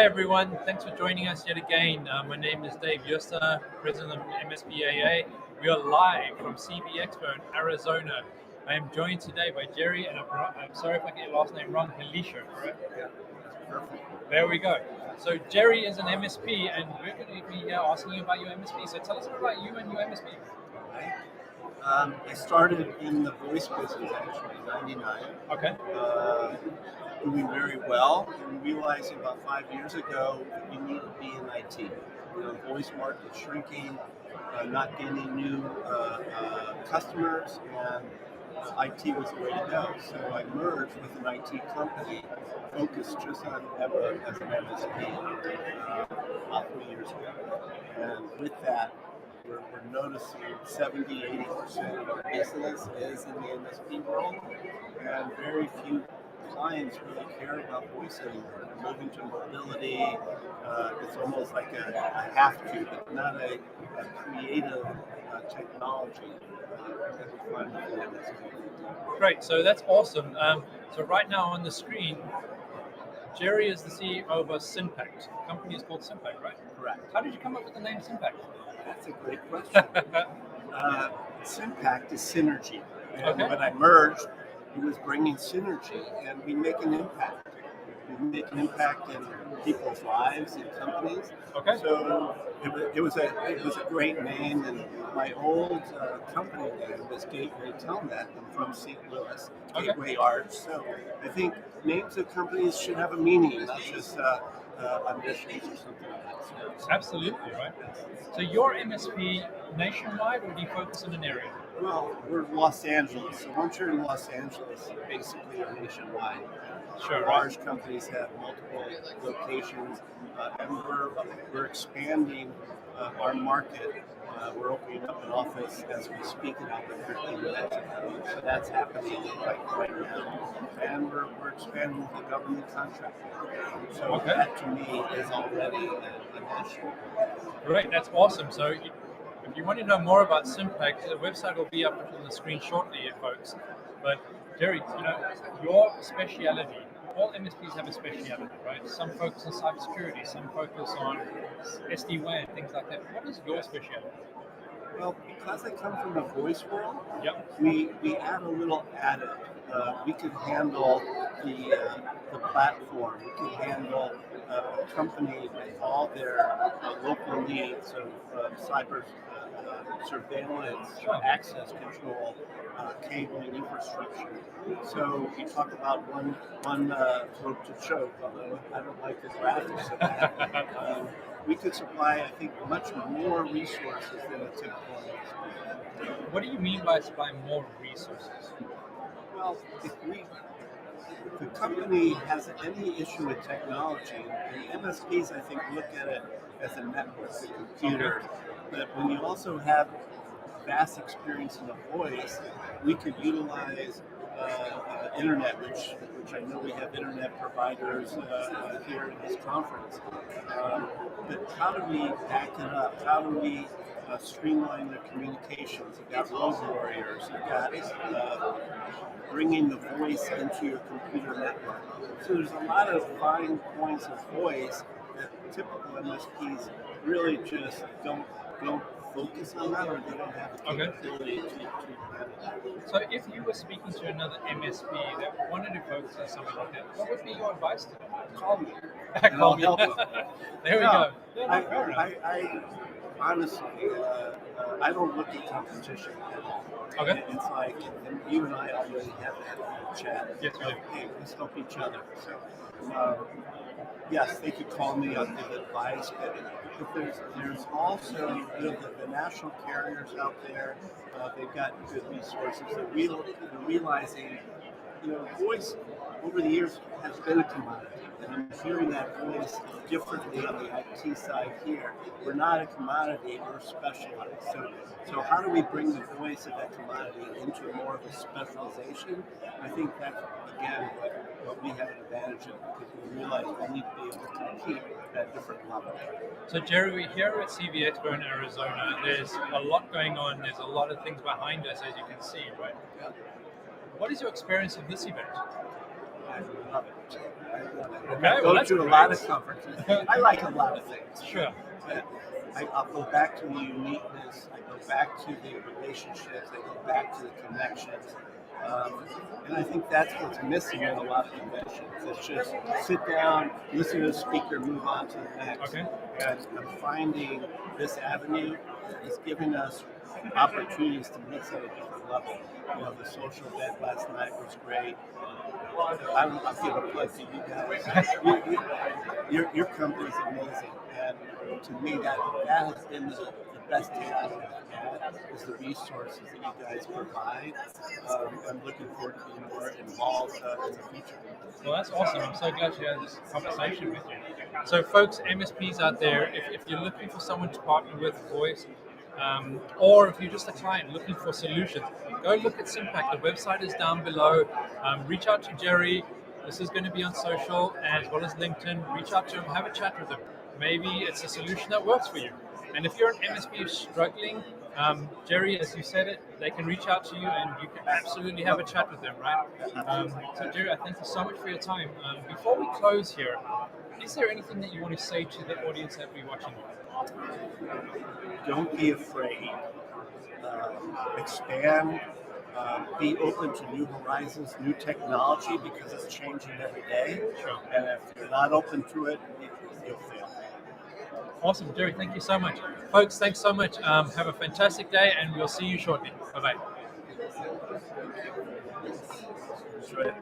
everyone, thanks for joining us yet again. My name is Dave Yosta, President of MSPAA. We are live from CV Expo in Arizona. I am joined today by Jerry, and I'm sorry if I get your last name wrong, Hilecher, correct? Yeah, that's perfect. There we go. So Jerry is an MSP, and we're going to be asking you about your MSP. So tell us about you and your MSP. Right. I started in the voice business actually in '99. Okay. Doing very well, and realizing about 5 years ago you need to be in IT. The voice market shrinking, not gaining new customers, and IT was the way to go. So I merged with an IT company focused just on as an MSP about 3 years ago. And with that, we're noticing 70-80% of our business is in the MSP world, and very few clients really care about voice anymore. They're moving to mobility. It's almost like a have to, but not a creative technology that we find in the MSP. Great, so that's awesome. So right now on the screen, Jerry is the CEO of Synpact. The company is called Synpact, right? Correct. How did you come up with the name Synpact? That's a great question. Synpact is synergy. And Okay. when I merged, it was bringing synergy, and we make an impact. We make an impact in people's lives and companies. Okay. So it was a great name, and my old company name was Gateway Telnet. I'm from St. Louis. Okay. Gateway Art. So I think names of companies should have a meaning, not just ambitions or something like that. So, Absolutely, right? So your MSP nationwide, or do you focus in an area? well, we're Los Angeles, so once you're in Los Angeles, basically you're nationwide. Sure. Large companies have multiple locations, and we're expanding our market. We're opening up an office as we speak in Albuquerque, New Mexico. So that's happening right now. And we're expanding with the government contract. So Okay. that to me is already a national. Great, that's awesome. So if you want to know more about Synpact, the website will be up on the screen shortly, folks. But Jerry, your speciality, all MSPs have a speciality, right? Some focus on cybersecurity, some focus on SD-WAN, things like that. What is your speciality? Well, because I come from the voice world, Yep. we add a little added. We could handle the platform. We could handle a company with all their local needs of cyber surveillance, access control, cabling infrastructure. So we talk about one throat to choke, although I don't like the graphics of that. We could supply, I think, much more resources than a typical MSP. What do you mean by supplying more resources? Well, if the company has any issue with technology, and MSPs, I think, look at it as a network, a computer, but when you also have vast experience in the voice, we could utilize internet, which I know we have internet providers here in this conference. But how do we back it up? How do we streamline their communications? You've got road warriors. You've got bringing the voice into your computer network. So there's a lot of fine points of voice that typical MSPs really just don't focus on that, or they don't have the capability to handle that. So if you were speaking to another MSP that wanted to focus on something like that, what would be your advice to them? Call me, and I'll help them. There we go. I honestly, I don't look at competition at all. Okay. It's like, and you and I already have that chat. Yes, we do. Hey, let's help each other. So, yes, they could call me, I'll give advice, but there's also the national carriers out there. They've got good resources. They're realizing, voice over the years has been a commodity, and I'm hearing that voice differently on the IT side here. We're not a commodity, we're specialized. So how do we bring the voice of that commodity into more of a specialization? I think that's, again, what we have an advantage of, because we realize we need to be able to compete at different levels. So Jerry, we're here at CV Expo in Arizona. There's a lot going on. There's a lot of things behind us, as you can see, right? Yeah. What is your experience of this event? I love it. Okay, I well, go that's to a great. lot of conferences. I like a lot of things. Sure. But I'll go back to the uniqueness. I go back to the relationships. I go back to the connections. And I think that's what's missing in a lot of conventions. It's just sit down, listen to the speaker, move on to the next. Okay. And I'm finding this avenue is giving us opportunities to mix at a different level. You know, the social event last night was great. I'll give a plug to you guys. Your company is amazing, and to me that has been the best takeaway I've had is the resources that you guys provide. I'm looking forward to being more involved in the future. Well, that's awesome. I'm so glad to have this conversation with you. So, folks, MSPs out there, if you're looking for someone to partner with, voice, or if you're just a client looking for solutions, go look at Synpact. The website is down below. Reach out to Jerry. This is going to be on social as well as LinkedIn. Reach out to him, have a chat with him. Maybe it's a solution that works for you. And if you're an MSP who's struggling, Jerry, as you said it, they can reach out to you and you can absolutely have a chat with them, right? So, Jerry, I thank you so much for your time. Before we close here, is there anything that you want to say to the audience that we're watching? Don't be afraid. Expand. Be open to new horizons, new technology, because it's changing every day. Sure. And if you're not open to it, you'll fail. Awesome, Jerry. Thank you so much. Folks, thanks so much. Have a fantastic day, and we'll see you shortly. Bye-bye. That's right.